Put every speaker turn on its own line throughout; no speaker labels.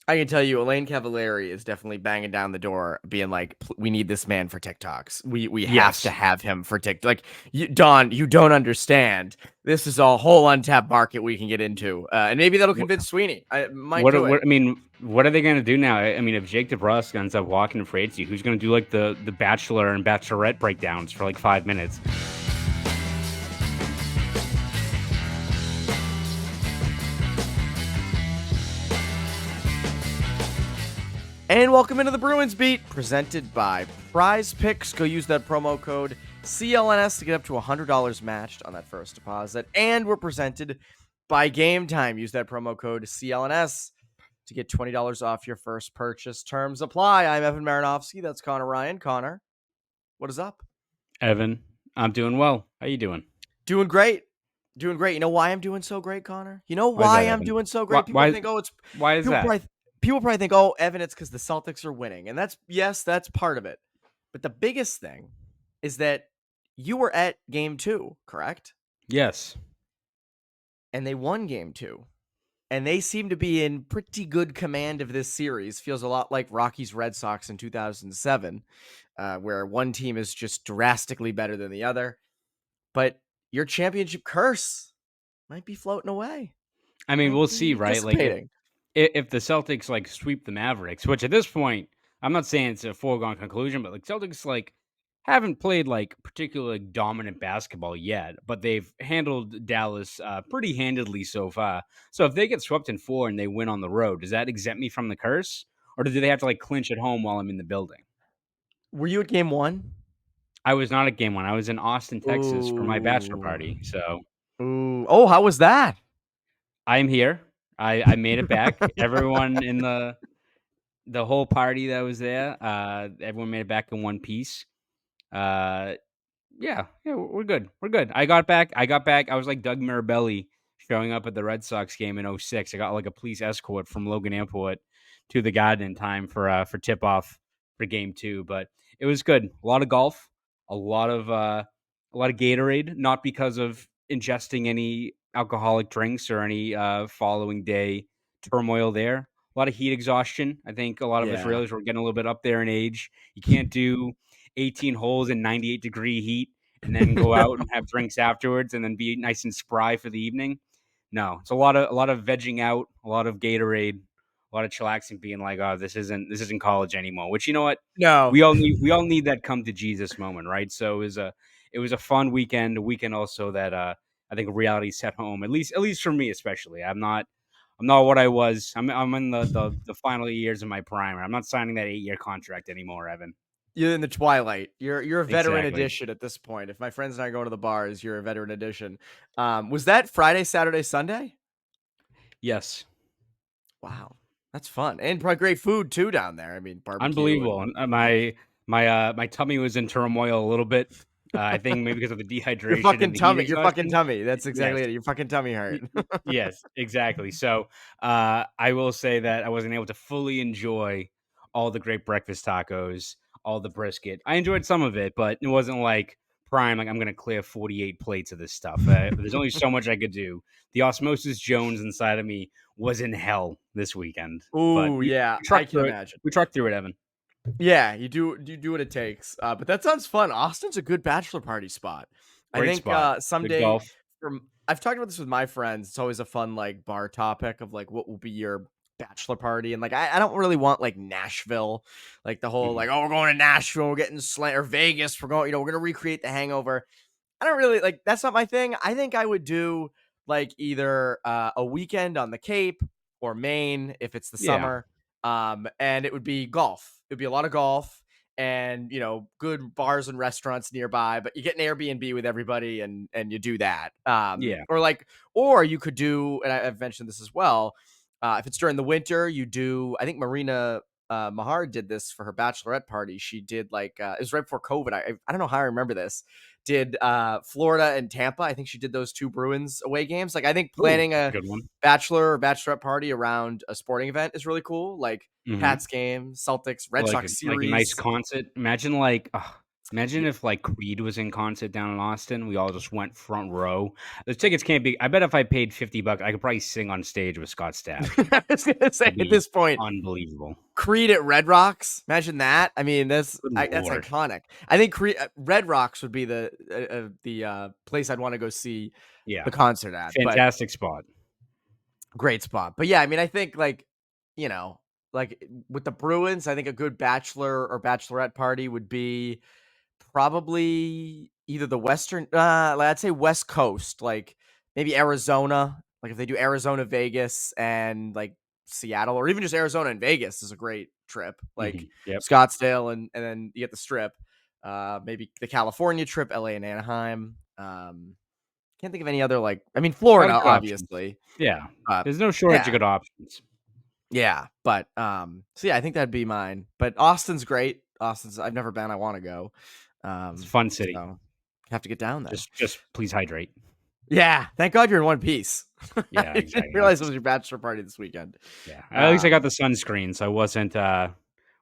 I can tell you, Elaine Cavalieri is definitely banging down the door, being like, "We need this man for TikToks. We have to
Yes.
have him for TikTok." Like, Don, you don't understand. This is a whole untapped market we can get into, and maybe that'll
What
convince Sweeney. I might
what
do it.
what I mean, what are they gonna do now? I mean, if Jake DeBrusk ends up walking for Frazee, who's gonna do, like, the Bachelor and Bachelorette breakdowns for, like, 5 minutes?
And welcome into the Bruins Beat, presented by Prize Picks. Go use that promo code CLNS to get up to $100 matched on that first deposit. And we're presented by GameTime. Use that promo code CLNS to get $20 off your first purchase. Terms apply. I'm Evan Marinofsky. That's Conor Ryan. Connor, what is up?
Evan, I'm doing well. How you doing?
Doing great. Doing great. You know why I'm doing so great, Connor? You know
Why is
why
that,
I'm
Evan?
doing so
Why
great? People
why
think, oh, it's
why is
people
that?
probably people probably think, oh, Evan, it's because the Celtics are winning. And that's part of it. But the biggest thing is that you were at game 2, correct?
Yes.
And they won game 2. And they seem to be in pretty good command of this series. Feels a lot like Rockies Red Sox in 2007, where one team is just drastically better than the other. But your championship curse might be floating away.
I mean,
Might
we'll see,
be
right? Like,
dissipating.
if the Celtics, like, sweep the Mavericks, which at this point, I'm not saying it's a foregone conclusion, but, like, Celtics, like, haven't played, like, particularly dominant basketball yet, but they've handled Dallas, pretty handedly so far. So if they get swept in 4 and they win on the road, does that exempt me from the curse? Or do they have to, like, clinch at home while I'm in the building?
Were you at game 1?
I was not at game 1. I was in Austin, Texas for my bachelor
Ooh.
party, so
Ooh. Oh, how was that?
I'm here. I made it back. Everyone in the whole party that was there, everyone made it back in one piece. Uh, yeah, we're good. We're good. I got back. I was like Doug Mirabelli showing up at the Red Sox game in '06. I got like a police escort from Logan Airport to the Garden in time for tip off for game 2. But it was good. A lot of golf, a lot of Gatorade, not because of ingesting any alcoholic drinks or any following day turmoil there. A lot of heat exhaustion. I think a lot of us
Yeah.
realize we're getting a little bit up there in age. You can't do 18 holes in 98-degree heat and then go out and have drinks afterwards and then be nice and spry for the evening. No, it's a lot of vegging out, a lot of Gatorade, a lot of chillaxing, being like, oh, this isn't college anymore. Which, you know what,
No.
we all need that come to Jesus moment, right? So it was a fun weekend, a weekend also that I think reality set home, at least for me especially. I'm not what I was. I'm in the final years of my prime. I'm not signing that 8-year contract anymore, Evan.
You're in the twilight. You're a veteran
Exactly.
edition at this point. If my friends and I go to the bars, you're a veteran edition. Was that Friday, Saturday, Sunday?
Yes.
Wow. That's fun. And probably great food too down there. I mean, barbecue
Unbelievable.
and
And, my tummy was in turmoil a little bit. I think maybe because of the
your
dehydration and
fucking
the heat
tummy. Your fucking
exhaustion.
tummy. That's
Yes.
exactly it. Your fucking tummy hurt.
Yes, exactly. So, I will say that I wasn't able to fully enjoy all the great breakfast tacos, all the brisket. I enjoyed some of it, but it wasn't like prime, like I'm gonna clear 48 plates of this stuff. There's only so much I could do. The Osmosis Jones inside of me was in hell this weekend, but
Ooh,
we
yeah,
we
I
trucked
can
through it.
imagine.
We trucked through it, Evan.
Yeah, you do what it takes. But that sounds fun. Austin's a good bachelor party spot. I
Great
think
spot. Good
someday
golf.
from I've talked about this with my friends. It's always a fun like bar topic of like what will be your bachelor party. And like I don't really want like Nashville, like the whole
Mhm.
like, oh, we're going to Nashville, we're getting slammed or Vegas, we're going, we're gonna recreate the hangover. I don't really like that's not my thing. I think I would do like either a weekend on the Cape or Maine if it's the
Yeah.
summer. And it would be golf. It'd be a lot of golf and good bars and restaurants nearby, but you get an Airbnb with everybody and you do that.
Yeah.
Or you could do, and I've mentioned this as well. If it's during the winter, you do. I think Marina Mahar did this for her bachelorette party. She did like it was right before COVID. I don't know how I remember this. Did Florida and Tampa? I think she did those two Bruins away games. Like I think
Ooh,
planning
that's a
a
good one.
bachelor or bachelorette party around a sporting event is really cool. Like
Mhm.
Pats game, Celtics,
Or
Red
like
Sox
a nice
series.
concert. Imagine like, Imagine if like Creed was in concert down in Austin. We all just went front row. The tickets can't be. I bet if I paid $50, I could probably sing on stage with Scott Stapp.
I was gonna say
That'd
at
be
this point,
unbelievable.
Creed at Red Rocks. Imagine that. I mean, that's
Good
that's
lord.
iconic. I think Red Rocks would be the place I'd want to go see
Yeah,
the concert at. But
fantastic spot.
great spot. But yeah, I mean, I think like you know, like with the Bruins, I think a good bachelor or bachelorette party would be probably either the Western, I'd say West Coast, like maybe Arizona. Like if they do Arizona, Vegas, and like Seattle, or even just Arizona and Vegas is a great trip. Like
Yep.
Scottsdale, and then you get the Strip. Maybe the California trip, LA and Anaheim. Can't think of any other like. I mean,
A lot
Florida,
of good options.
obviously.
Yeah,
Uh,
there's no shortage of
yeah,
good options.
yeah, but so yeah, I think that'd be mine. But Austin's great. Austin's I've never been. I want to go.
It's a fun city.
So have to get down there.
Just please hydrate.
Yeah, thank God you're in one piece.
Yeah,
I didn't
exactly.
realize it was your bachelor party this weekend.
Yeah, at least I got
Um,
the sunscreen, so I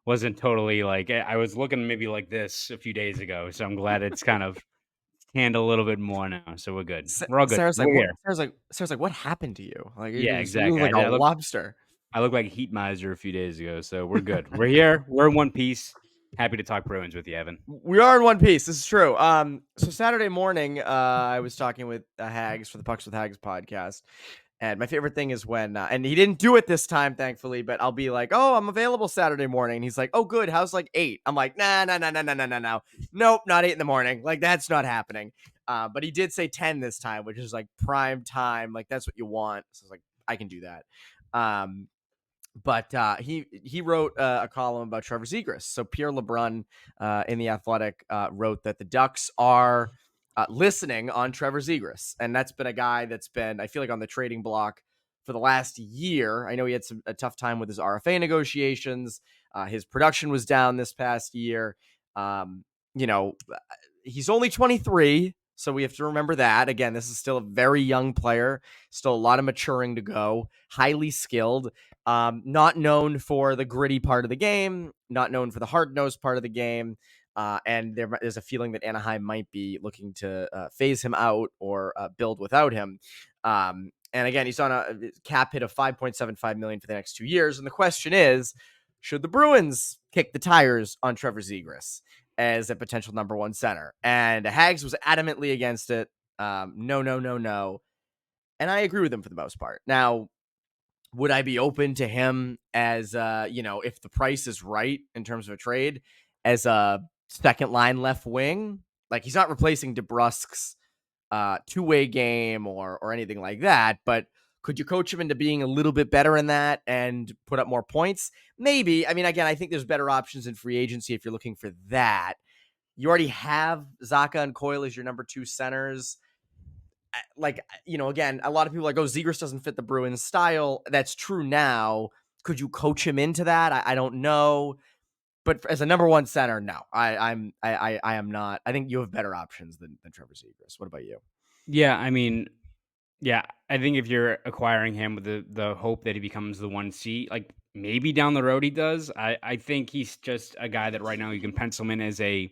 wasn't totally like I was looking maybe like this a few days ago. So I'm glad it's kind of tanned a little bit more now. So we're good. We're all good.
Sarah's like,
We're
what?
here.
Sarah's like, what happened to you? Like
Yeah,
you look
exactly.
like a lobster.
I look like a heat miser a few days ago. So we're good. We're here. We're in one piece. Happy to talk Bruins with you, Evan.
We are in one piece. This is true. So Saturday morning, I was talking with Haggs for the Pucks with Haggs podcast. And my favorite thing is when, and he didn't do it this time, thankfully, but I'll be like, oh, I'm available Saturday morning. And he's like, oh, good. How's like 8? I'm like, nah, nah, nah, nah, nah, nah, nah, no. Nope, not 8 in the morning. Like, that's not happening. But he did say 10 this time, which is like prime time. Like, that's what you want. So I was like, I can do that. But he wrote a column about Trevor Zegras. So Pierre LeBrun in the Athletic wrote that the Ducks are listening on Trevor Zegras, and that's been a guy that's been, I feel like, on the trading block for the last year. I know he had a tough time with his RFA negotiations. His production was down this past year. Um, you know, he's only 23. So we have to remember that. Again, this is still a very young player, still a lot of maturing to go, highly skilled. Not known for the gritty part of the game, not known for the hard-nosed part of the game. And there's a feeling that Anaheim might be looking to phase him out or build without him. And again, he's on a cap hit of $5.75 million for the next 2 years. And the question is, should the Bruins kick the tires on Trevor Zegras as a potential number one center? And Haggs was adamantly against it. No, no, no, no. And I agree with him for the most part. Now, would I be open to him as if the price is right in terms of a trade as a second line left wing? Like he's not replacing DeBrusk's two-way game or anything like that, but could you coach him into being a little bit better in that and put up more points? Maybe. I mean, again, I think there's better options in free agency if you're looking for that. You already have Zaka and Coyle as your number 2 centers. Again, a lot of people are like, oh, Zegras doesn't fit the Bruins style. That's true now. Could you coach him into that? I don't know. But as a number 1 center, no, I am not. I think you have better options than Trevor Zegras. What about you?
Yeah, I mean, yeah, I think if you're acquiring him with the hope that he becomes the 1C, like maybe down the road he does. I think he's just a guy that right now you can pencil him in as a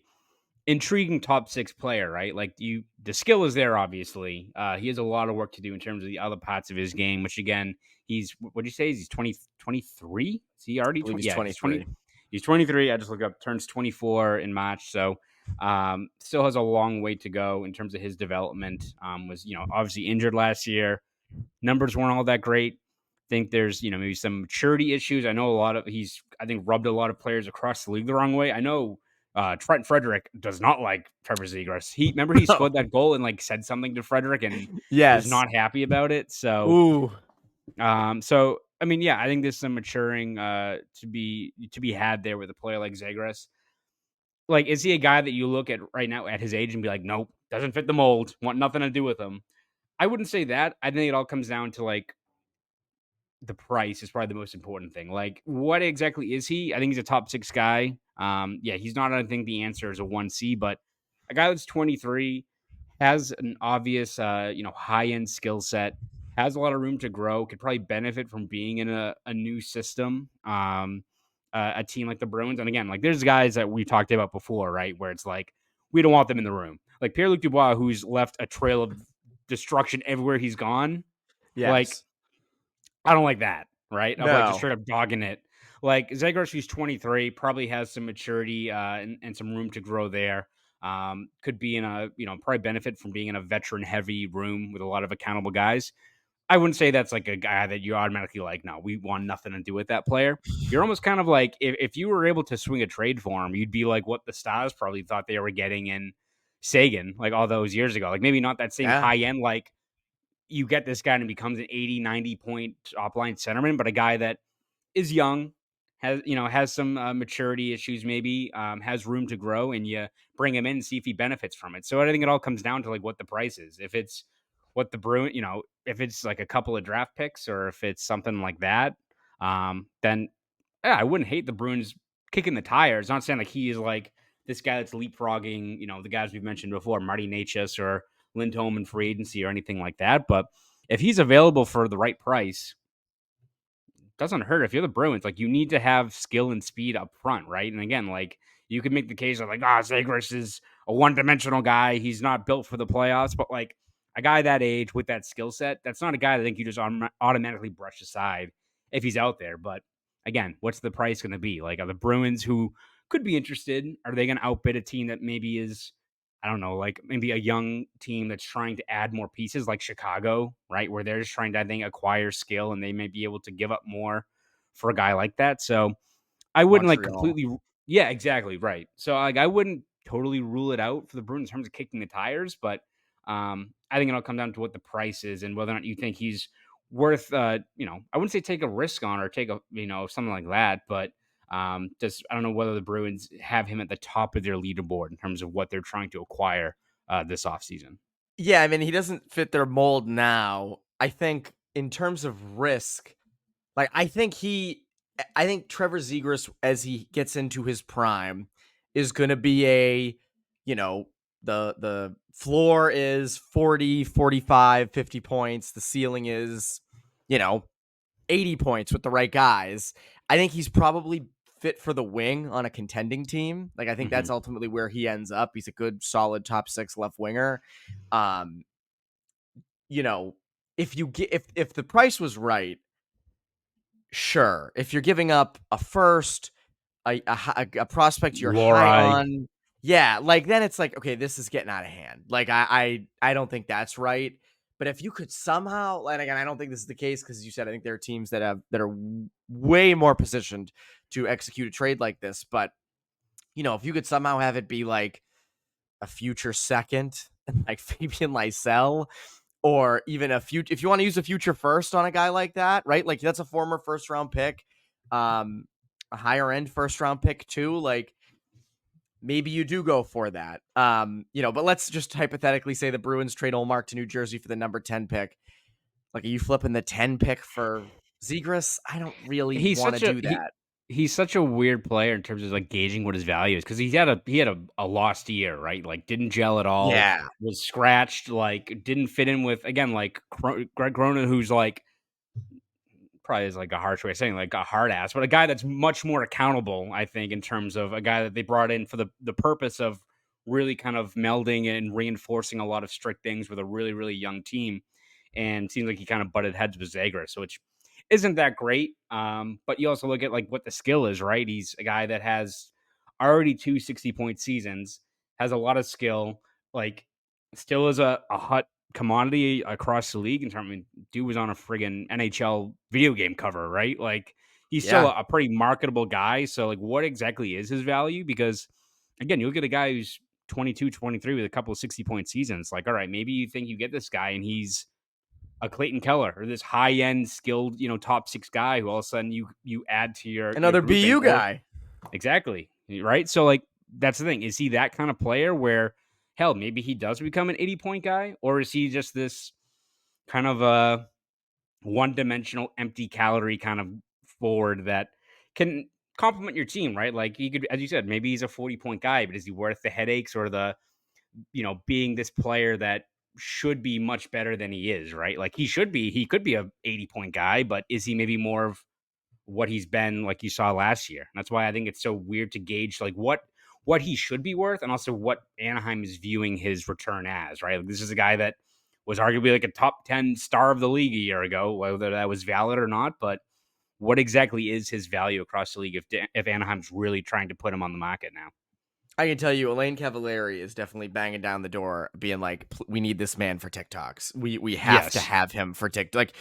intriguing top 6 player, right? Like the skill is there, obviously. He has a lot of work to do in terms of the other parts of his game, which again, what do you say? He's 23? Is he already
I believe
20?
he's
Yeah,
23.
He's 23. I just looked up, turns 24 in March. So still has a long way to go in terms of his development. Was, obviously injured last year. Numbers weren't all that great. Think there's, maybe some maturity issues. I know I think rubbed a lot of players across the league the wrong way. I know Trent Frederick does not like Trevor Zegras. Remember he
Oh,
scored that goal and like said something to Frederick and was
yes.
not happy about it. So,
Ooh.
I mean, yeah, I think there's some maturing to be had there with a player like Zegras. Like, is he a guy that you look at right now at his age and be like, nope, doesn't fit the mold, want nothing to do with him? I wouldn't say that. I think it all comes down to like the price is probably the most important thing. Like, what exactly is he? I think he's a top 6 guy. Yeah, he's not. I think the answer is a 1C, but a guy that's 23 has an obvious, high end skill set, has a lot of room to grow, could probably benefit from being in a new system. A team like the Bruins, and again, like there's guys that we talked about before, right? Where it's like we don't want them in the room. Like Pierre-Luc Dubois, who's left a trail of destruction everywhere he's gone. Like,
Yes.
I don't like that, right? Of like just
No.
straight up dogging it. Like Zegras, who's 23, probably has some maturity and some room to grow there. Could be in a, probably benefit from being in a veteran heavy room with a lot of accountable guys. I wouldn't say that's like a guy that you automatically like, no, we want nothing to do with that player. You're almost kind of like, if you were able to swing a trade for him, you'd be like what the Stars probably thought they were getting in Sagan, like all those years ago. Like maybe not that same
Yeah.
high end, like you get this guy and becomes an 80, 90 point top line centerman, but a guy that is young, has some maturity issues, maybe has room to grow, and you bring him in and see if he benefits from it. So I think it all comes down to like what the price is. If it's what the Bruin, if it's like a couple of draft picks or if it's something like that, then yeah, I wouldn't hate the Bruins kicking the tires. Not saying like he is like this guy that's leapfrogging, the guys we've mentioned before, Marty Natchez or Lindholm in free agency or anything like that. But if he's available for the right price, doesn't hurt. If you're the Bruins, like you need to have skill and speed up front, right? And again, like you could make the case of like, Zegras is a one-dimensional guy. He's not built for the playoffs, but like a guy that age with that skill set, that's not a guy that I think you just automatically brush aside if he's out there. But again, what's the price going to be? Like, are the Bruins who could be interested? Are they going to outbid a team that maybe is, I don't know, like maybe a young team that's trying to add more pieces like Chicago, right? Where they're just trying to, I think, acquire skill and they may be able to give up more for a guy like that. So I wouldn't like
Montreal.
completely, yeah, exactly. Right. So like I wouldn't totally rule it out for the Bruins in terms of kicking the tires, but I think it'll come down to what the price is and whether or not you think he's worth, I wouldn't say take a risk on or take a, something like that, but just I don't know whether the Bruins have him at the top of their leaderboard in terms of what they're trying to acquire this offseason.
Yeah, I mean, he doesn't fit their mold now. I think in terms of risk, like I think Trevor Zegras as he gets into his prime is going to be you know, the floor is 40, 45, 50 points. The ceiling is, you know, 80 points with the right guys. I think he's probably fit for the wing on a contending team. Like I think
Mm-hmm.
that's ultimately where he ends up. He's a good solid top 6 left winger. Um, you know, if you get if the price was right, sure. If you're giving up a first, a prospect you're high
Lorai.
on, yeah, like then it's like, okay, this is getting out of hand. Like I don't think that's right. But if you could somehow, and again, I don't think this is the case because you said I think there are teams that are way more positioned to execute a trade like this. But if you could somehow have it be like a future second, like Fabian Lysell, or even a future, if you want to use a future first on a guy like that, right? Like that's a former first round pick, a higher end first round pick too. Like maybe you do go for that. But let's just hypothetically say the Bruins trade Olmark to New Jersey for the number 10 pick. Like, are you flipping the 10 pick for Zegras? I don't really
He's
want to
such a
do that.
he's such a weird player in terms of like gauging what his value is because he had a lost year, right? Like didn't gel at all,
Yeah.
was scratched, like didn't fit in with again like Greg Cronin, who's like probably is like a harsh way of saying like a hard ass, but a guy that's much more accountable, I think, in terms of a guy that they brought in for the purpose of really kind of melding and reinforcing a lot of strict things with a really, really young team. And seems like he kind of butted heads with Zegras, which isn't that great. But you also look at like what the skill is, right? He's a guy that has already 2 60-point seasons, has a lot of skill, like still is a hot commodity across the league in terms of dude was on a friggin' NHL video game cover, right? Like he's still
Yeah.
a pretty marketable guy. So like what exactly is his value? Because again, you look at a guy who's 22, 23 with a couple of 60-point seasons. Like, all right, maybe you think you get this guy and he's a Clayton Keller or this high end skilled, top 6 guy who all of a sudden you add to your
Another
grouping
BU
or
guy.
exactly. Right. So like that's the thing. Is he that kind of player where hell, maybe he does become an 80-point guy, or is he just this kind of a one-dimensional empty calorie kind of forward that can complement your team, right? Like he could, as you said, maybe he's a 40-point guy, but is he worth the headaches or the, being this player that should be much better than he is, right? Like he could be a 80-point guy, but is he maybe more of what he's been like you saw last year? And that's why I think it's so weird to gauge like what he should be worth and also what Anaheim is viewing his return as, right? Like, this is a guy that was arguably like a top 10 star of the league a year ago, whether that was valid or not. But what exactly is his value across the league if Anaheim's really trying to put him on the market now?
I can tell you, Elaine Cavalieri is definitely banging down the door, being like, "We need this man for TikToks. We have to
Yes.
have him for TikTok." Like,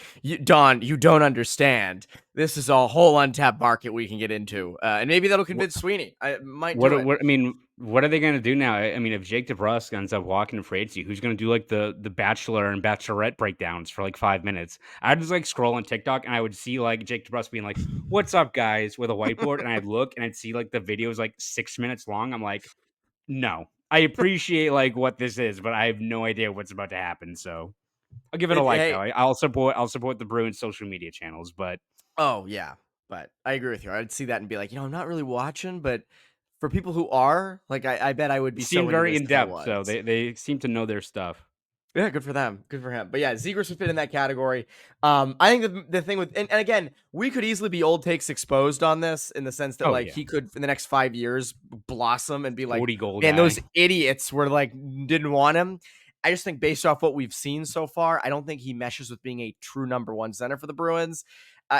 Don, you don't understand. This is a whole untapped market we can get into, and maybe that'll convince Sweeney. I might do it.
What are they going to do now? I mean, if Jake DeBrusk ends up walking to free agency, who's going to do like the Bachelor and Bachelorette breakdowns for like 5 minutes? I'd just like scroll on TikTok and I would see like Jake DeBrusk being like, "What's up, guys?" with a whiteboard, and I'd look and I'd see like the video is like 6 minutes long. I'm like, no, I appreciate like what this is, but I have no idea what's about to happen. So I'll give it a like though.
Hey,
I'll support the Bruins social media channels, but
oh yeah, but I agree with you. I'd see that and be like, I'm not really watching, but for people who are, like, I bet I would be
it
so
seemed
into
very
this
in
if I
depth. So
was.
they seem to know their stuff.
Yeah, good for them. Good for him. But yeah, Zegras would fit in that category. I think the thing with and again, we could easily be old takes exposed on this in the sense that
Oh
like
yeah,
he could in the next 5 years blossom and be like,
40 goal
man,
guy.
those idiots were like didn't want him. I just think based off what we've seen so far, I don't think he meshes with being a true number one center for the Bruins.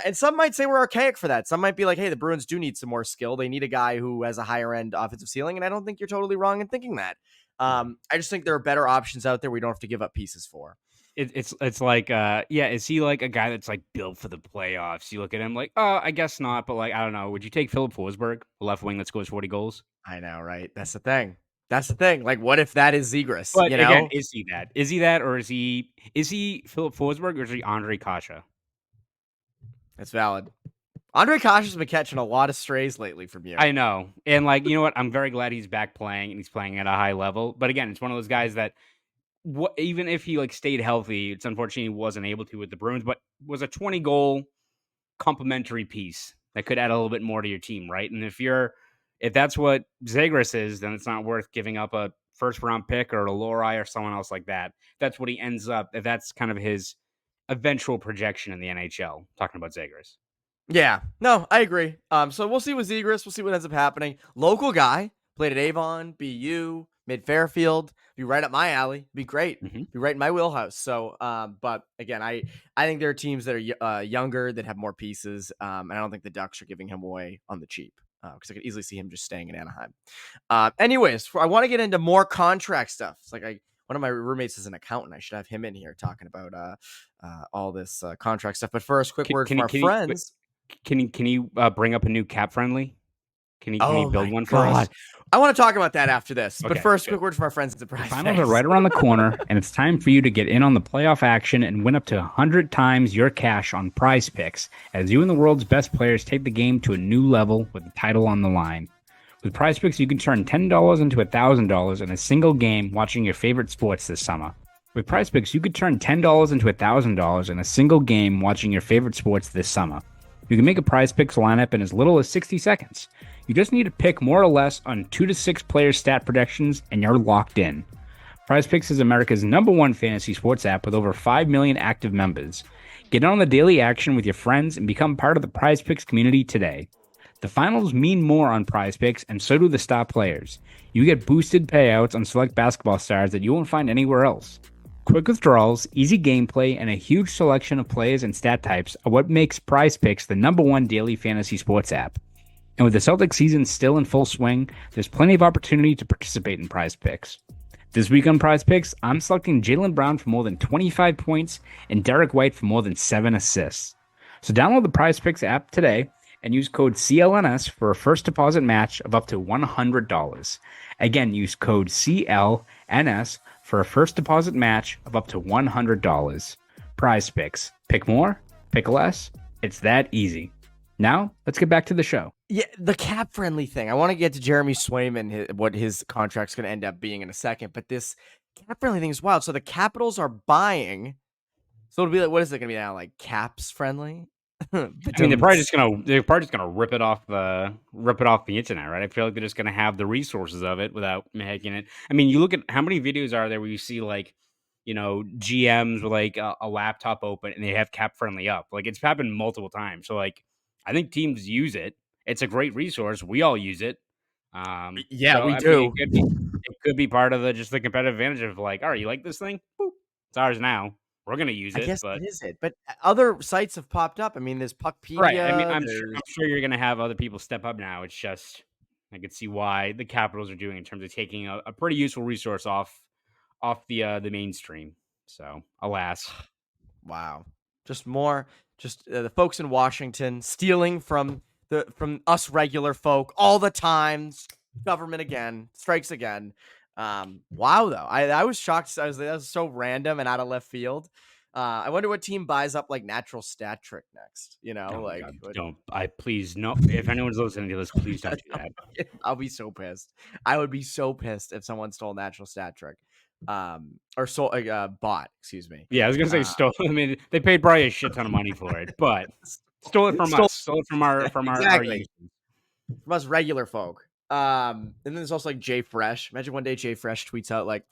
And some might say we're archaic for that. Some might be like, hey, the Bruins do need some more skill. They need a guy who has a higher end offensive ceiling. And I don't think you're totally wrong in thinking that.
Yeah.
I just think there are better options out there we don't have to give up pieces for.
It's like yeah, is he like a guy that's like built for the playoffs? You look at him like, oh, I guess not, but like I don't know. Would you take Philip Forsberg, a left wing that scores 40 goals?
I know, right? That's the thing. That's the thing. Like, what if that is Zegras?
But again, is he that? Is he that, or is he Philip Forsberg, or is he Andre Kasha?
That's valid. Andre Kosh been catching a lot of strays lately from you.
I know, and like you know what, I'm very glad he's back playing and he's playing at a high level. But again, it's one of those guys that even if he like stayed healthy, it's unfortunate he wasn't able to with the Bruins, but was a 20 goal complementary piece that could add a little bit more to your team, right? And if that's what Zegras is, then it's not worth giving up a first round pick or a Lori or someone else like that. That's what he ends up. If that's kind of his eventual projection in the NHL. Talking about Zegras.
Yeah, no, I agree. So we'll see with Zegras. We'll see what ends up happening. Local guy, played at Avon, BU, mid Fairfield. Be right up my alley. Be great.
Mm-hmm.
Be right in my wheelhouse. So, but again, I think there are teams that are younger that have more pieces. And I don't think the Ducks are giving him away on the cheap because I could easily see him just staying in Anaheim. Anyways, I want to get into more contract stuff. It's like one of my roommates is an accountant. I should have him in here talking about all this contract stuff. But first, quick word from our friends.
Can you bring up a new CapFriendly? Can you
Oh
build
my
one for
god.
us?
I want to talk about that after this. But
Okay,
first,
good.
quick word from our friends at the
The
Prize
finals are
Picks.
right around the corner, and it's time for you to get in on the playoff action and win up to 100 times your cash on Prize Picks as you and the world's best players take the game to a new level with the title on the line. With Prize Picks, you can turn $10 into $1,000 in a single game watching your favorite sports this summer. With Prize Picks, you could turn $10 into $1,000 in a single game watching your favorite sports this summer. You can make a Prize Picks lineup in as little as 60 seconds. You just need to pick more or less on 2 to 6 player stat predictions, and you're locked in. Prize Picks is America's #1 fantasy sports app with over 5 million active members. Get on the daily action with your friends and become part of the Prize Picks community today. The finals mean more on Prize Picks, and so do the star players. You get boosted payouts on select basketball stars that you won't find anywhere else. Quick withdrawals, easy gameplay, and a huge selection of players and stat types are what makes Prize Picks the #1 daily fantasy sports app. And with the Celtics season still in full swing, there's plenty of opportunity to participate in Prize Picks. This week on Prize Picks, I'm selecting Jaylen Brown for more than 25 points and Derek White for more than 7 assists. So download the Prize Picks app today and use code CLNS for a first deposit match of up to $100. Again, use code CLNS for a first deposit match of up to $100. Prize Picks. Pick more, pick less. It's that easy. Now, let's get back to the show.
Yeah, the cap friendly thing. I want to get to Jeremy Swayman, what his contract's going to end up being in a second. But this cap friendly thing is wild. So the Capitals are buying. So it'll be like, what is it going to be now? Like caps friendly?
I mean, they're probably just gonna rip it off the internet, right? I feel like they're just gonna have the resources of it without making it. I mean, you look at how many videos are there where you see like, GMs with like a laptop open and they have cap friendly up. Like it's happened multiple times. So like, I think teams use it. It's a great resource. We all use it.
Yeah,
So
we
I mean,
do.
it could be part of the competitive advantage of like, all right, you like this thing? Boop, it's ours now. We're gonna use
I
it,
guess
but
that is it. But other sites have popped up. I mean, there's
right. I mean,
Puckpedia.
I'm sure you're gonna have other people step up now. It's just I could see why the Capitals are doing in terms of taking a pretty useful resource off the mainstream. So alas,
Wow. Just more, the folks in Washington stealing from us regular folk all the time. Government again, strikes again. Wow, though, I was shocked. That was so random and out of left field. I wonder what team buys up like natural stat trick next.
oh my
Like
god,
what,
don't I please no. If anyone's listening to this, please don't do that.
I'll be so pissed. I would be so pissed if someone stole natural stat trick, or bought. Excuse me.
Yeah, I was gonna say stole. I mean, they paid probably a shit ton of money for it, but stole it from
Stole
us. Stole it from our
exactly
youth.
from us regular folk. And then there's also like Jay Fresh. Imagine one day Jay Fresh tweets out like,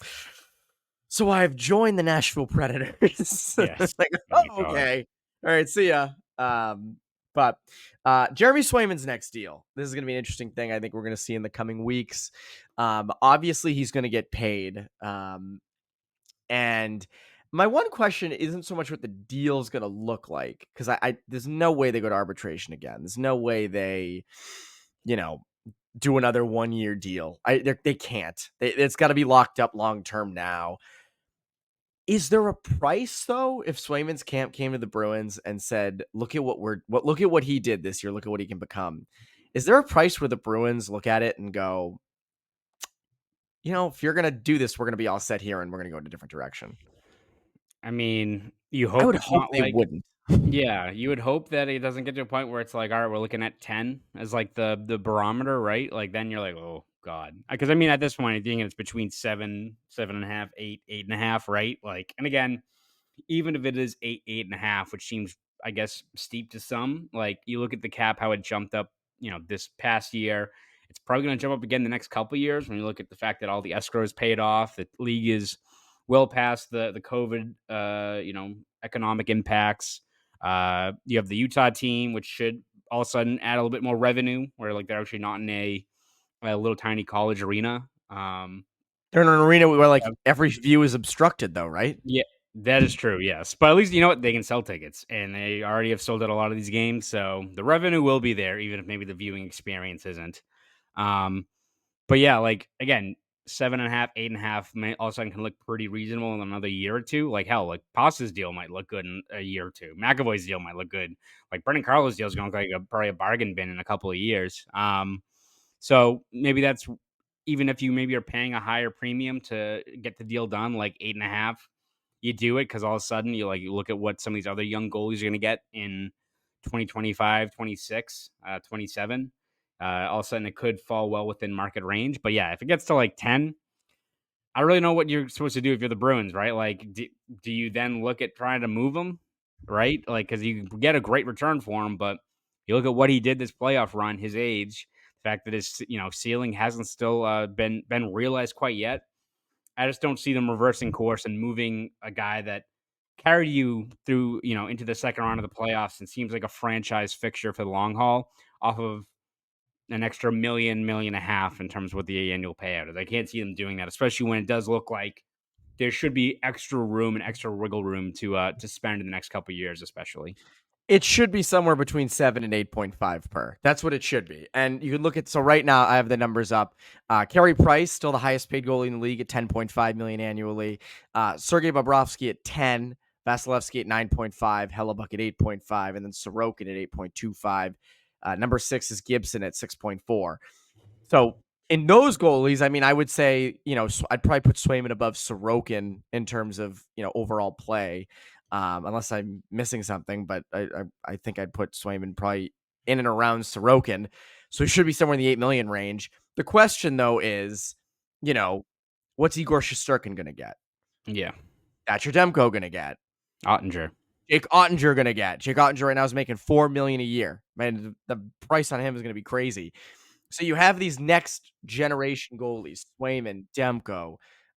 "So I've joined the Nashville Predators."
Yes.
Like,
Oh my
oh,
god.
okay, all right, see ya. But Jeremy Swayman's next deal. This is going to be an interesting thing. I think we're going to see in the coming weeks. Obviously, he's going to get paid. And my one question isn't so much what the deal's going to look like, because I there's no way they go to arbitration again. There's no way they, you know, do another 1-year deal. They can't. It's got to be locked up long term now. Is there a price though? If Swayman's camp came to the Bruins and said, "Look at look at what he did this year. Look at what he can become." Is there a price where the Bruins look at it and go, if you're gonna do this, we're gonna be all set here and we're gonna go in a different direction?
I mean, you
I
hope
would
it's
hope
not
they
like
wouldn't.
yeah, you would hope that it doesn't get to a point where it's like, all right, we're looking at 10 as like the barometer, right? Like then you're like, oh god, because I mean at this point, I think it's between 7, 7.5, 8, 8.5, right? Like, and again, even if it is 8, 8.5, which seems, I guess, steep to some, like you look at the cap, how it jumped up, this past year. It's probably going to jump up again the next couple of years when you look at the fact that all the escrows paid off, the league is well past the COVID, economic impacts. You have the Utah team, which should all of a sudden add a little bit more revenue, where like they're actually not in a little tiny college arena.
They're in an arena where like
Yeah.
every view is obstructed, though, right?
Yeah, that is true. Yes, but at least you know what, they can sell tickets, and they already have sold out a lot of these games, so the revenue will be there, even if maybe the viewing experience isn't. Um, but yeah, like again, 7.5, 8.5 may all of a sudden can look pretty reasonable in another year or two. Like hell, like Pasta's deal might look good in a year or two. McAvoy's deal might look good. Like Brendan Carlos' deal is going to look like probably a bargain bin in a couple of years. So maybe that's even if you maybe are paying a higher premium to get the deal done, like 8.5, you do it because all of a sudden you look at what some of these other young goalies are going to get in 2025, 26, 27. All of a sudden it could fall well within market range. But yeah, if it gets to like 10, I don't really know what you're supposed to do if you're the Bruins, right? Like, do you then look at trying to move him, right? Like, because you get a great return for him, but you look at what he did this playoff run, his age, the fact that his ceiling hasn't still been realized quite yet. I just don't see them reversing course and moving a guy that carried you through, into the second round of the playoffs and seems like a franchise fixture for the long haul off of an extra million and a half in terms of what the annual payout is. I can't see them doing that, especially when it does look like there should be extra room and extra wiggle room to spend in the next couple of years, especially.
It should be somewhere between 7 and 8.5 per. That's what it should be. And you can look at, so right now I have the numbers up. Carey Price, still the highest paid goalie in the league at 10.5 million annually. Sergei Bobrovsky at 10, Vasilevsky at 9.5, Hellebuck at 8.5, and then Sorokin at 8.25. Number 6 is Gibson at 6.4. So in those goalies, I mean, I would say, I'd probably put Swayman above Sorokin in terms of, overall play. Unless I'm missing something, but I think I'd put Swayman probably in and around Sorokin. So he should be somewhere in the 8 million range. The question though is, what's Igor Shesterkin going to get?
Yeah.
Thatcher Demko going to get?
Ottinger.
Jake Ottinger going to get? Jake Ottinger right now is making $4 million a year. Man, the price on him is going to be crazy. So you have these next generation goalies, Swayman, Demko,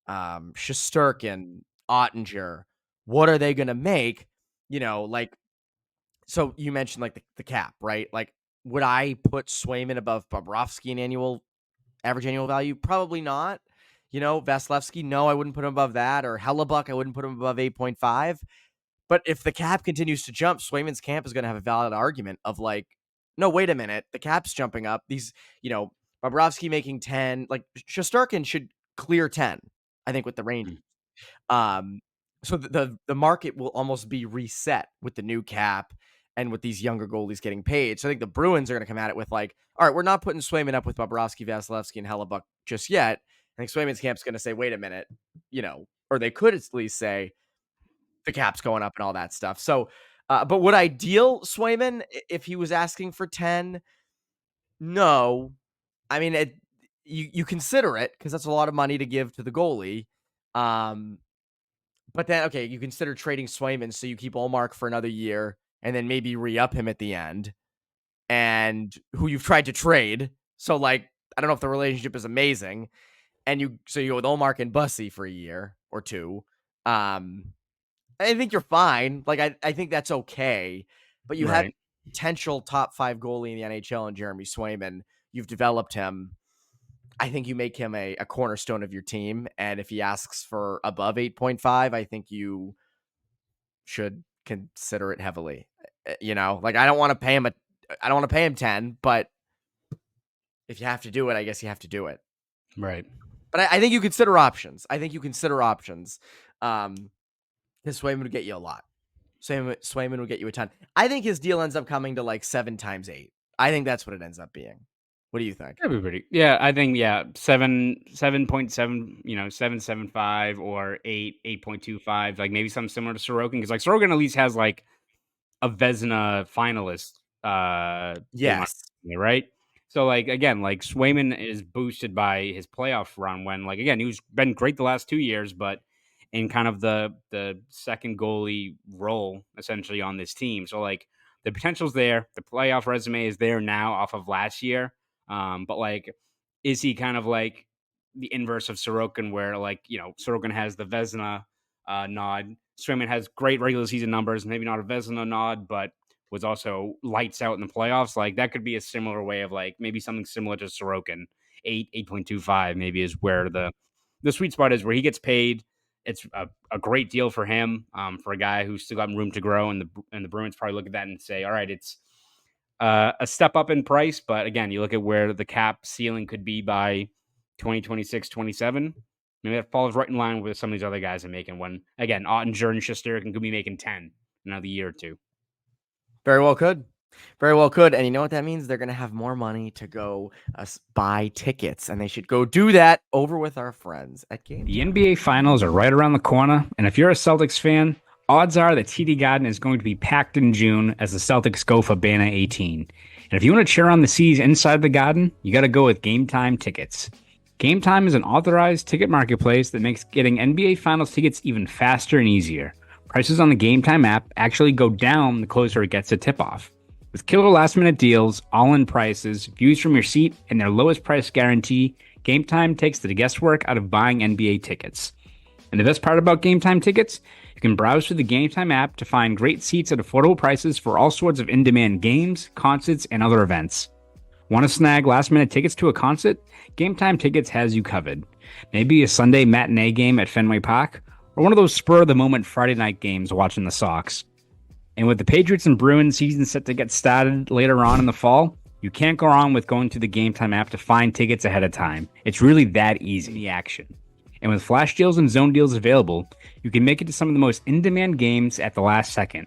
Shesterkin, Ottinger. What are they going to make? So you mentioned like the cap, right? Like, would I put Swayman above Bobrovsky in average annual value? Probably not. Vasilevsky, no, I wouldn't put him above that. Or Hellebuck, I wouldn't put him above 8.5. But if the cap continues to jump, Swayman's camp is going to have a valid argument of like, no, wait a minute, the cap's jumping up. These, Bobrovsky making 10, like Shesterkin should clear 10, I think, with the Rangers. So the market will almost be reset with the new cap and with these younger goalies getting paid. So I think the Bruins are going to come at it with like, all right, we're not putting Swayman up with Bobrovsky, Vasilevsky, and Hellebuck just yet. I think Swayman's camp's going to say, wait a minute, or they could at least say the cap's going up and all that stuff. So, but would I deal Swayman if he was asking for 10? No. I mean, you consider it because that's a lot of money to give to the goalie. But then, okay, you consider trading Swayman so you keep Ullmark for another year and then maybe re-up him at the end, and who you've tried to trade. So, like, I don't know if the relationship is amazing. And you go with Ullmark and Bussy for a year or two. I think you're fine. Like, I think that's okay. But you have potential top 5 goalie in the NHL and Jeremy Swayman. You've developed him. I think you make him a cornerstone of your team. And if he asks for above 8.5, I think you should consider it heavily. Like, I don't want to pay him 10, but if you have to do it, I guess you have to do it.
Right.
But I think you consider options. Because Swayman would get you a lot. Swayman would get you a ton. I think his deal ends up coming to like 7 times 8. I think that's what it ends up being. What do you think?
That'd be pretty. Yeah, I think 7.7, 7.75 or 8.25, like maybe something similar to Sorokin, because like Sorokin at least has like a Vezina finalist.
Yes.
Right. So like again, like Swayman is boosted by his playoff run when like again he's been great the last 2 years, but in kind of the second goalie role essentially on this team. So like the potential's there, the playoff resume is there now off of last year. But like, is he kind of like the inverse of Sorokin, where like Sorokin has the Vezina nod, Swayman has great regular season numbers, maybe not a Vezina nod, but was also lights out in the playoffs. Like that could be a similar way of like maybe something similar to Sorokin. 8.25 maybe is where the sweet spot is, where he gets paid. It's a great deal for him, for a guy who's still got room to grow, and the Bruins probably look at that and say, all right, it's a step up in price, but again, you look at where the cap ceiling could be by 2026, 27. Maybe that falls right in line with some of these other guys are making, when again, Ottinger and Shesterkin could be making 10 in another year or two.
Very well could. Very well could. And you know what that means? They're going to have more money to go buy tickets, and they should go do that over with our friends at GameTime.
The NBA Finals are right around the corner, and if you're a Celtics fan, odds are that TD Garden is going to be packed in June as the Celtics go for Banner 18. And if you want to cheer on the C's inside the Garden, you got to go with GameTime tickets. GameTime is an authorized ticket marketplace that makes getting NBA Finals tickets even faster and easier. Prices on the GameTime app actually go down the closer it gets to tip-off. With killer last-minute deals, all-in prices, views from your seat, and their lowest price guarantee, GameTime takes the guesswork out of buying NBA tickets. And the best part about GameTime tickets, you can browse through the GameTime app to find great seats at affordable prices for all sorts of in-demand games, concerts, and other events. Want to snag last-minute tickets to a concert? GameTime Tickets has you covered. Maybe a Sunday matinee game at Fenway Park, or one of those spur-of-the-moment Friday night games watching the Sox. And with the Patriots and Bruins season set to get started later on in the fall, you can't go wrong with going to the GameTime app to find tickets ahead of time. It's really that easy, the action. And with flash deals and zone deals available, you can make it to some of the most in-demand games at the last second.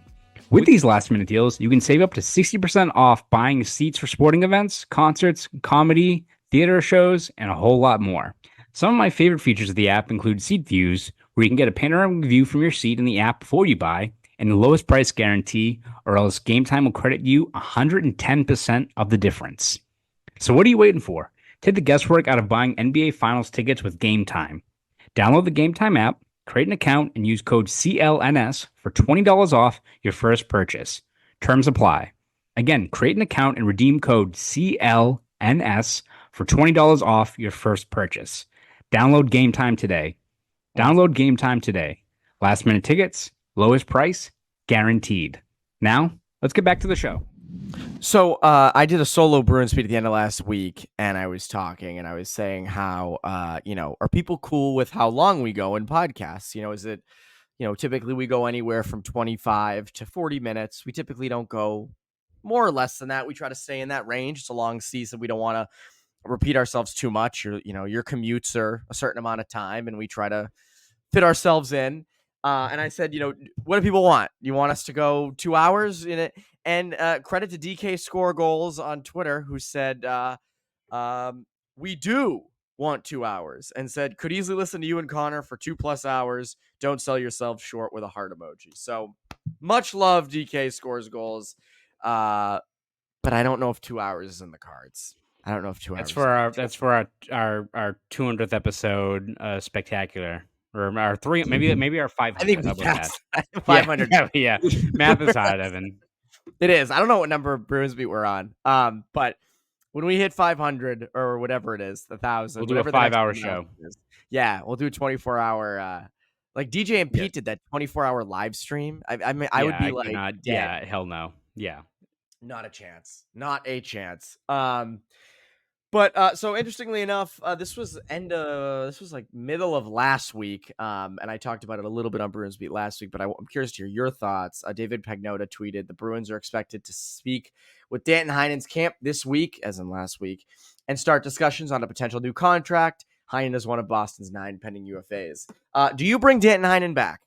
With these last-minute deals, you can save up to 60% off buying seats for sporting events, concerts, comedy, theater shows, and a whole lot more. Some of my favorite features of the app include seat views, where you can get a panoramic view from your seat in the app before you buy, and the lowest price guarantee, or else GameTime will credit you 110% of the difference. So what are you waiting for? Take the guesswork out of buying NBA Finals tickets with GameTime. Download the GameTime app, create an account, and use code CLNS for $20 off your first purchase. Terms apply. Again, create an account and redeem code CLNS for $20 off your first purchase. Download GameTime today. Download GameTime today. Last minute tickets, lowest price, guaranteed. Now, let's get back to the show.
So I did a solo Bruins beat at the end of last week, and I was talking, and I was saying how, are people cool with how long we go in podcasts? Is it, typically we go anywhere from 25 to 40 minutes. We typically don't go more or less than that. We try to stay in that range. It's a long season. We don't want to repeat ourselves too much. Your commutes are a certain amount of time, and we try to fit ourselves in. And I said, what do people want? You want us to go 2 hours in it? And credit to DK Score Goals on Twitter, who said, we do want 2 hours, and said, could easily listen to you and Connor for 2+ hours. Don't sell yourself short, with a heart emoji. So much love, DK Scores Goals. But I don't know if 2 hours is in the cards. I don't know if 2 hours.
That's for our 200th episode spectacular, or our three, maybe our 500th.
I think we
How about
passed
that?
500.
Yeah. Math is hot, Evan.
It is. I don't know what number of Bruins beat we're on. But when we hit 500 or whatever it is, 1,000,
We'll do a
whatever the next
5-hour
milestone
show.
is. Yeah, we'll do a 24-hour. Like DJ and Pete
Yes.
did that 24-hour live stream. I mean, I would be like,
not,
dead.
yeah, hell no, yeah,
Not a chance. Not a chance. But so interestingly enough, this was like middle of last week, and I talked about it a little bit on Bruins Beat last week. But I'm curious to hear your thoughts. David Pagnotta tweeted the Bruins are expected to speak with Danton Heinen's camp this week, as in last week, and start discussions on a potential new contract. Heinen is one of Boston's 9 pending UFAs. Do you bring Danton Heinen back?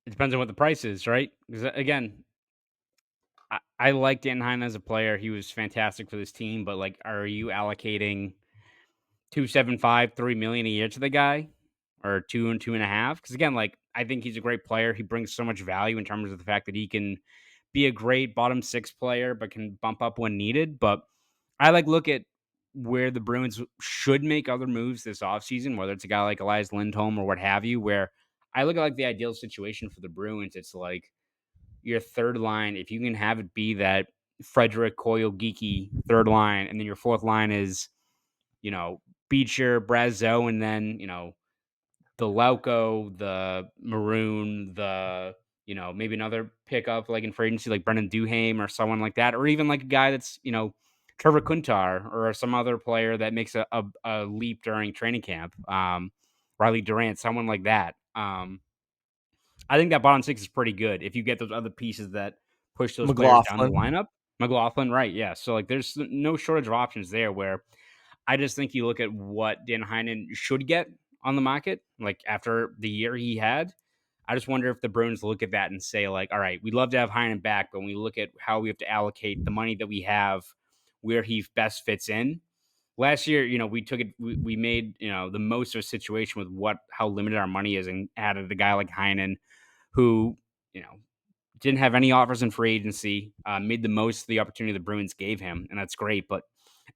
it depends on what the price is, right? Because again, I like Dan Heinen as a player. He was fantastic for this team, but like, are you allocating 2.75, $3 million a year to the guy, or 2.5? Because again, like, I think he's a great player. He brings so much value in terms of the fact that he can be a great bottom six player, but can bump up when needed. But I look at where the Bruins should make other moves this offseason, whether it's a guy like Elias Lindholm or what have you, where I look at like the ideal situation for the Bruins. It's like your third line, if you can have it be that Frederick, Coyle, Geeky third line, and then your fourth line is, Beecher, Brazeau, and then, the Lauco, the Maroon, the, maybe another pickup like in free agency, like Brendan Duhaime or someone like that, or even like a guy that's, Trevor Kuntar or some other player that makes a leap during training camp. Riley Durant, someone like that. I think that bottom six is pretty good if you get those other pieces that push those players down the lineup. McLaughlin, right? Yeah. So like, there's no shortage of options there. Where I just think you look at what Dan Heinen should get on the market, like after the year he had. I just wonder if the Bruins look at that and say, like, all right, we'd love to have Heinen back, but when we look at how we have to allocate the money that we have, where he best fits in. Last year, we took it, we made, the most of a situation with how limited our money is, and added a guy like Heinen, who, didn't have any offers in free agency, made the most of the opportunity the Bruins gave him, and that's great. But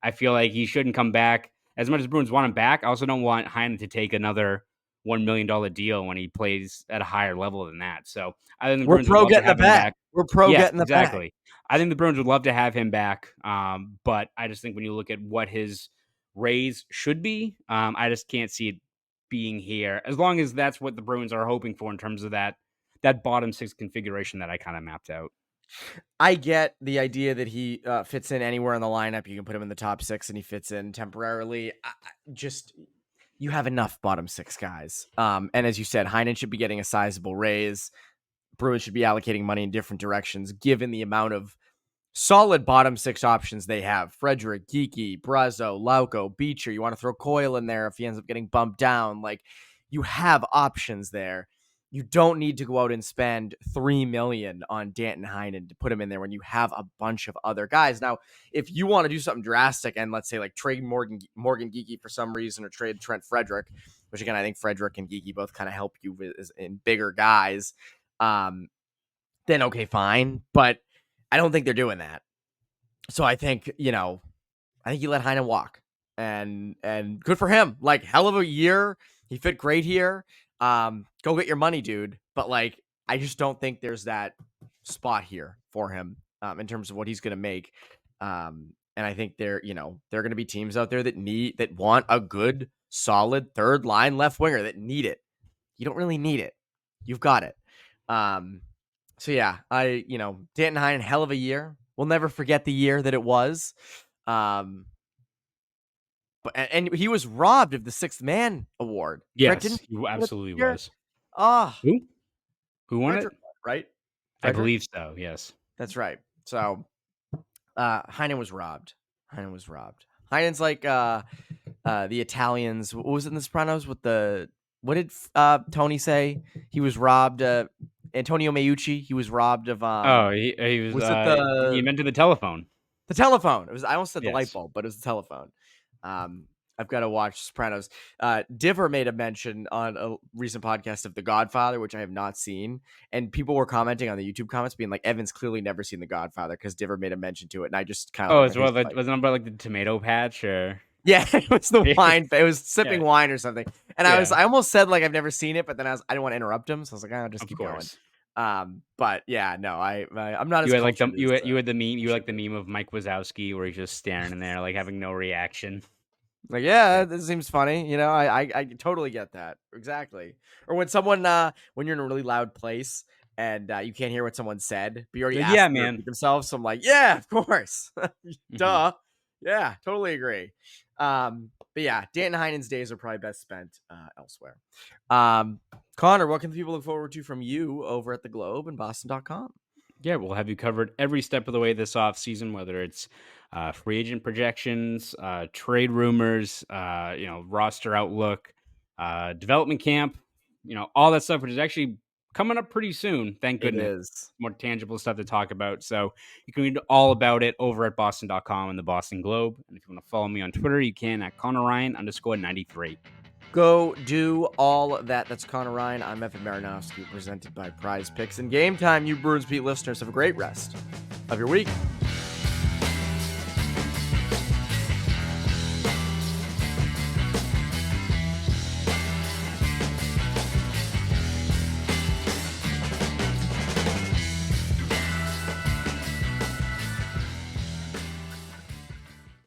I feel like he shouldn't come back. As much as Bruins want him back, I also don't want Heinen to take another $1 million deal when he plays at a higher level than that. So I think the Bruins would love to have him back.
We're pro
Yes,
getting the
exactly.
back.
I think the Bruins would love to have him back. But I just think when you look at what his raise should be, I just can't see it being here, as long as that's what the Bruins are hoping for in terms of that bottom six configuration that I kind of mapped out.
I get the idea that he fits in anywhere in the lineup. You can put him in the top 6 and he fits in temporarily. You have enough bottom 6 guys. And as you said, Heinen should be getting a sizable raise. Bruins should be allocating money in different directions, given the amount of solid bottom 6 options they have. Frederick, Geeky, Brazeau, Lauco, Beecher. You want to throw Coyle in there if he ends up getting bumped down. Like, you have options there. You don't need to go out and spend $3 million on Danton Heinen to put him in there when you have a bunch of other guys. Now, if you want to do something drastic and let's say like trade Morgan Geeky for some reason, or trade Trent Frederick, which again, I think Frederick and Geeky both kind of help you in bigger guys, then okay, fine. But I don't think they're doing that. So I think, you let Heinen walk, and good for him. Like, hell of a year. He fit great here. Go get your money, dude. But like, I just don't think there's that spot here for him, in terms of what he's going to make. And I think there are going to be teams out there that want a good, solid third line left winger, that need it. You don't really need it. You've got it. So yeah, Danton Heinen, hell of a year. We'll never forget the year that it was. But and he was robbed of the Sixth Man award. Fred
Yes,
didn't
he
win it this
absolutely
year?
was.
Ah,
Who won it?
Frederick, right?
I
Frederick?
believe so. Yes.
That's right. So Heinen was robbed. Heinen's like the Italians. What was it in The Sopranos with what did Tony say? He was robbed. Antonio Meucci. He was robbed of.
Oh, he was.
Was it
He invented the telephone.
the telephone? It was. I almost said the light
Yes.
bulb, but it was the telephone. I've got to watch Sopranos. Diver made a mention on a recent podcast of The Godfather, which I have not seen, and people were commenting on the YouTube comments, being like, "Evan's clearly never seen The Godfather," because Diver made a mention to it, and I just kind of.
Oh, as well. Was it about like the tomato patch or?
Yeah, it was the wine. It was sipping
Yeah.
wine or something. And
Yeah.
I almost said like I've never seen it, but then I didn't want to interrupt him, so I was like, I'll just
Of
keep
course.
going. But yeah, no, I'm not as
You had like the
cultured
you
as,
had, you had the meme. You like the meme of Mike Wazowski where he's just staring there, like having no reaction.
like, yeah, this seems funny. I totally get that. Exactly. Or when someone when you're in a really loud place and you can't hear what someone said, but you already
Like,
asked
yeah,
them to
man.
repeat themselves. So I'm like, yeah, of course.
Mhm.
Duh. Yeah, totally agree. But yeah, Danton Heinen's days are probably best spent elsewhere. Connor, what can people look forward to from you over at the Globe and Boston.com?
Yeah, we'll have you covered every step of the way this offseason, whether it's free agent projections, trade rumors, roster outlook, development camp, all that stuff, which is actually coming up pretty soon. Thank
It
goodness.
is.
More tangible stuff to talk about. So you can read all about it over at Boston.com and the Boston Globe. And if you want to follow me on Twitter, you can at Conor Ryan _93.
Go do all that. That's Conor Ryan. I'm Evan Marinofsky, presented by Prize Picks and Game Time. You Bruins Beat listeners, have a great rest of your week.